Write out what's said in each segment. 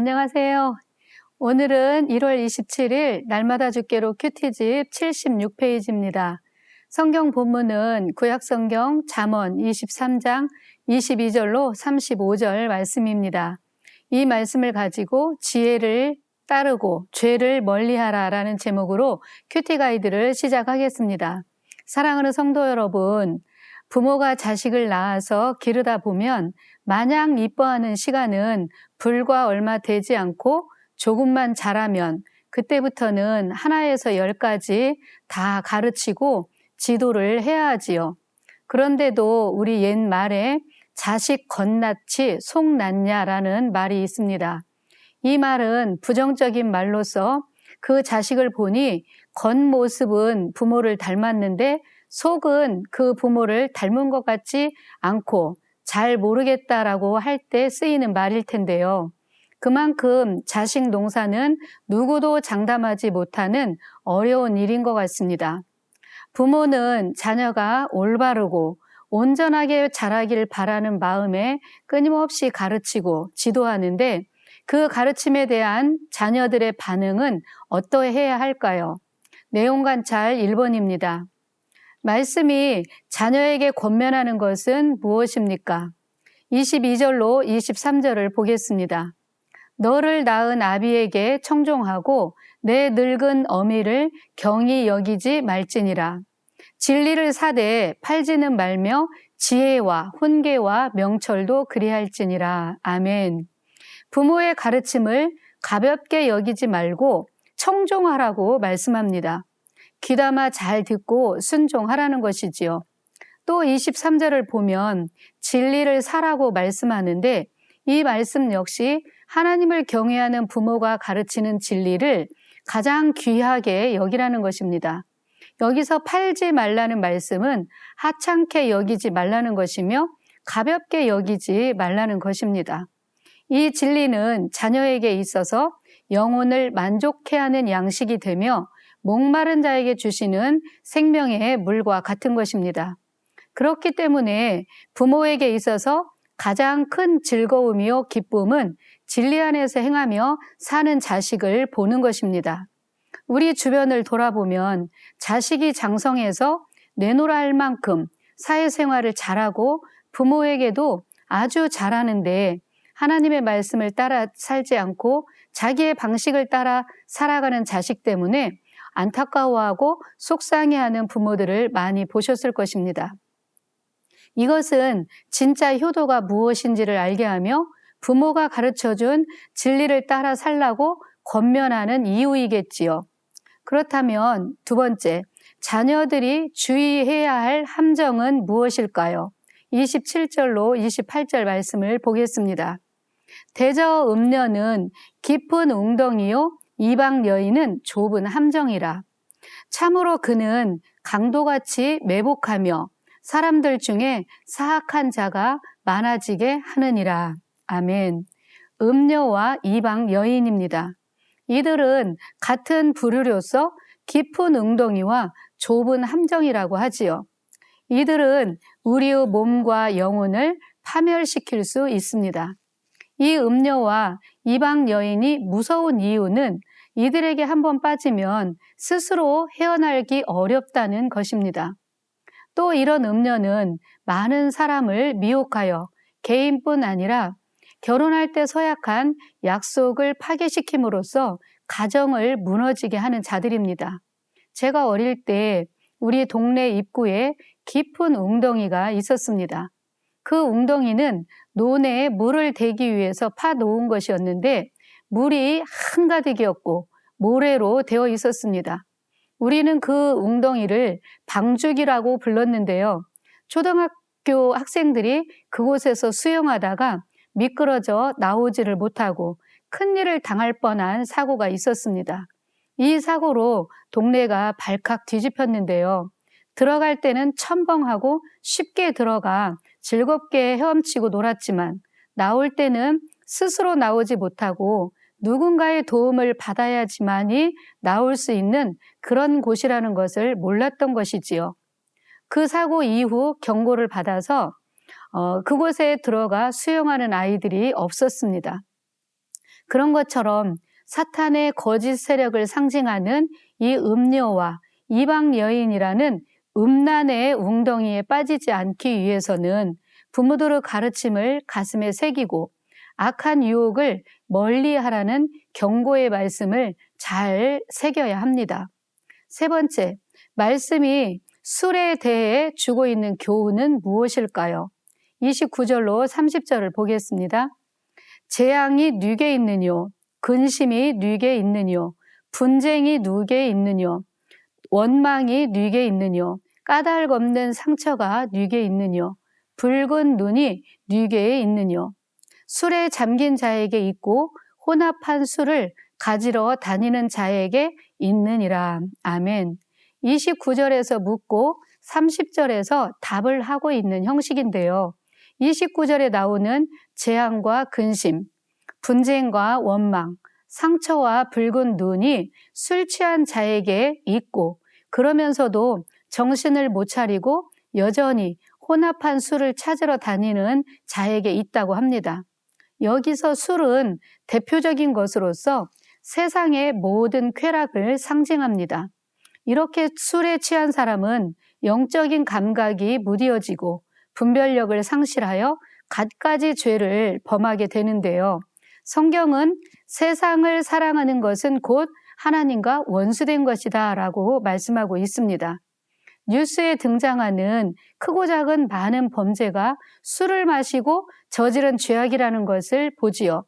안녕하세요. 오늘은 1월 27일 날마다 주께로 큐티집 76페이지입니다. 성경 본문은 구약성경 잠언 23장 22절로 35절 말씀입니다. 이 말씀을 가지고 지혜를 따르고 죄를 멀리하라라는 제목으로 큐티 가이드를 시작하겠습니다. 사랑하는 성도 여러분, 부모가 자식을 낳아서 기르다 보면 마냥 이뻐하는 시간은 불과 얼마 되지 않고 조금만 자라면 그때부터는 하나에서 10까지 다 가르치고 지도를 해야 하지요. 그런데도 우리 옛말에 자식 겉낯이 속 낫냐라는 말이 있습니다. 이 말은 부정적인 말로서 그 자식을 보니 겉모습은 부모를 닮았는데 속은 그 부모를 닮은 것 같지 않고 잘 모르겠다라고 할 때 쓰이는 말일 텐데요. 그만큼 자식 농사는 누구도 장담하지 못하는 어려운 일인 것 같습니다. 부모는 자녀가 올바르고 온전하게 자라길 바라는 마음에 끊임없이 가르치고 지도하는데 그 가르침에 대한 자녀들의 반응은 어떠해야 할까요? 내용 관찰 1번입니다. 말씀이 자녀에게 권면하는 것은 무엇입니까? 22절로 23절을 보겠습니다. 너를 낳은 아비에게 청종하고 내 늙은 어미를 경히 여기지 말지니라. 진리를 사되 팔지는 말며 지혜와 훈계와 명철도 그리할지니라. 아멘. 부모의 가르침을 가볍게 여기지 말고 청종하라고 말씀합니다. 귀담아 잘 듣고 순종하라는 것이지요. 또 23절을 보면 진리를 사라고 말씀하는데 이 말씀 역시 하나님을 경외하는 부모가 가르치는 진리를 가장 귀하게 여기라는 것입니다. 여기서 팔지 말라는 말씀은 하찮게 여기지 말라는 것이며 가볍게 여기지 말라는 것입니다. 이 진리는 자녀에게 있어서 영혼을 만족해 하는 양식이 되며 목마른 자에게 주시는 생명의 물과 같은 것입니다. 그렇기 때문에 부모에게 있어서 가장 큰 즐거움이요 기쁨은 진리 안에서 행하며 사는 자식을 보는 것입니다. 우리 주변을 돌아보면 자식이 장성해서 내노라 할 만큼 사회생활을 잘하고 부모에게도 아주 잘하는데 하나님의 말씀을 따라 살지 않고 자기의 방식을 따라 살아가는 자식 때문에 안타까워하고 속상해하는 부모들을 많이 보셨을 것입니다. 이것은 진짜 효도가 무엇인지를 알게 하며 부모가 가르쳐준 진리를 따라 살라고 권면하는 이유이겠지요. 그렇다면 두 번째, 자녀들이 주의해야 할 함정은 무엇일까요? 27절로 28절 말씀을 보겠습니다. 대저 음녀는 깊은 웅덩이요 이방 여인은 좁은 함정이라. 참으로 그는 강도같이 매복하며 사람들 중에 사악한 자가 많아지게 하느니라. 아멘. 음녀와 이방 여인입니다. 이들은 같은 부류로서 깊은 웅덩이와 좁은 함정이라고 하지요. 이들은 우리의 몸과 영혼을 파멸시킬 수 있습니다. 이 음녀와 이방 여인이 무서운 이유는 이들에게 한번 빠지면 스스로 헤어나기 어렵다는 것입니다. 또 이런 음녀는 많은 사람을 미혹하여 개인뿐 아니라 결혼할 때 서약한 약속을 파괴시킴으로써 가정을 무너지게 하는 자들입니다. 제가 어릴 때 우리 동네 입구에 깊은 웅덩이가 있었습니다. 그 웅덩이는 논에 물을 대기 위해서 파놓은 것이었는데 물이 한가득이었고 모래로 되어 있었습니다. 우리는 그 웅덩이를 방죽이라고 불렀는데요. 초등학교 학생들이 그곳에서 수영하다가 미끄러져 나오지를 못하고 큰일을 당할 뻔한 사고가 있었습니다. 이 사고로 동네가 발칵 뒤집혔는데요. 들어갈 때는 첨벙하고 쉽게 들어가 즐겁게 헤엄치고 놀았지만 나올 때는 스스로 나오지 못하고 누군가의 도움을 받아야지만이 나올 수 있는 그런 곳이라는 것을 몰랐던 것이지요. 그 사고 이후 경고를 받아서 그곳에 들어가 수영하는 아이들이 없었습니다. 그런 것처럼 사탄의 거짓 세력을 상징하는 이 음녀와 이방 여인이라는 음란의 웅덩이에 빠지지 않기 위해서는 부모들의 가르침을 가슴에 새기고 악한 유혹을 멀리하라는 경고의 말씀을 잘 새겨야 합니다. 세 번째, 말씀이 술에 대해 주고 있는 교훈은 무엇일까요? 29절로 30절을 보겠습니다. 재앙이 누게 있느뇨, 근심이 누게 있느뇨, 분쟁이 누게 있느뇨, 원망이 누게 있느뇨, 까닭 없는 상처가 누게 있느뇨, 붉은 눈이 누게 있느뇨. 술에 잠긴 자에게 있고 혼합한 술을 가지러 다니는 자에게 있느니라. 아멘. 29절에서 묻고 30절에서 답을 하고 있는 형식인데요. 29절에 나오는 재앙과 근심, 분쟁과 원망, 상처와 붉은 눈이 술 취한 자에게 있고 그러면서도 정신을 못 차리고 여전히 혼합한 술을 찾으러 다니는 자에게 있다고 합니다. 여기서 술은 대표적인 것으로서 세상의 모든 쾌락을 상징합니다. 이렇게 술에 취한 사람은 영적인 감각이 무뎌지고 분별력을 상실하여 갖가지 죄를 범하게 되는데요. 성경은 세상을 사랑하는 것은 곧 하나님과 원수된 것이다 라고 말씀하고 있습니다. 뉴스에 등장하는 크고 작은 많은 범죄가 술을 마시고 저지른 죄악이라는 것을 보지요.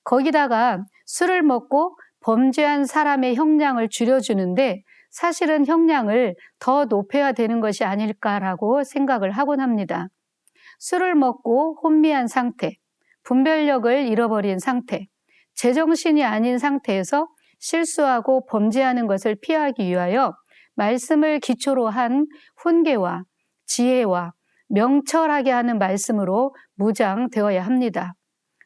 거기다가 술을 먹고 범죄한 사람의 형량을 줄여주는데 사실은 형량을 더 높여야 되는 것이 아닐까라고 생각을 하곤 합니다. 술을 먹고 혼미한 상태, 분별력을 잃어버린 상태, 제정신이 아닌 상태에서 실수하고 범죄하는 것을 피하기 위하여 말씀을 기초로 한 훈계와 지혜와 명철하게 하는 말씀으로 무장되어야 합니다.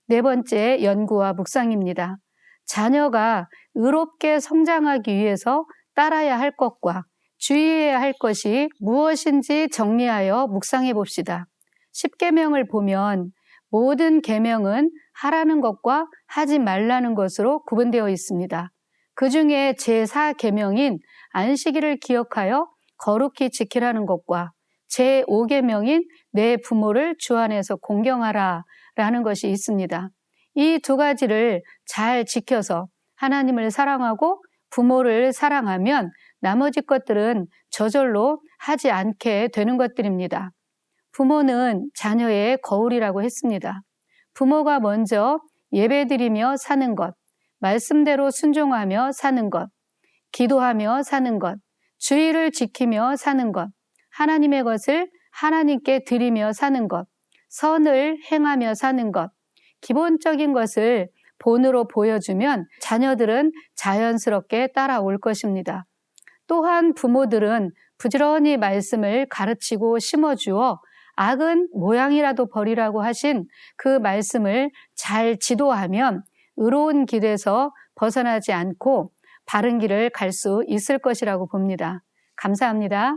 네 번째 연구와 묵상입니다. 자녀가 의롭게 성장하기 위해서 따라야 할 것과 주의해야 할 것이 무엇인지 정리하여 묵상해 봅시다. 10계명을 보면 모든 계명은 하라는 것과 하지 말라는 것으로 구분되어 있습니다. 그 중에 제4계명인 안식일을 기억하여 거룩히 지키라는 것과 제5계명인 내 부모를 주 안에서 공경하라 라는 것이 있습니다. 이 두 가지를 잘 지켜서 하나님을 사랑하고 부모를 사랑하면 나머지 것들은 저절로 하지 않게 되는 것들입니다. 부모는 자녀의 거울이라고 했습니다. 부모가 먼저 예배드리며 사는 것, 말씀대로 순종하며 사는 것, 기도하며 사는 것, 주의를 지키며 사는 것, 하나님의 것을 하나님께 드리며 사는 것, 선을 행하며 사는 것, 기본적인 것을 본으로 보여주면 자녀들은 자연스럽게 따라올 것입니다. 또한 부모들은 부지런히 말씀을 가르치고 심어주어 악은 모양이라도 버리라고 하신 그 말씀을 잘 지도하면 의로운 길에서 벗어나지 않고 바른 길을 갈 수 있을 것이라고 봅니다. 감사합니다.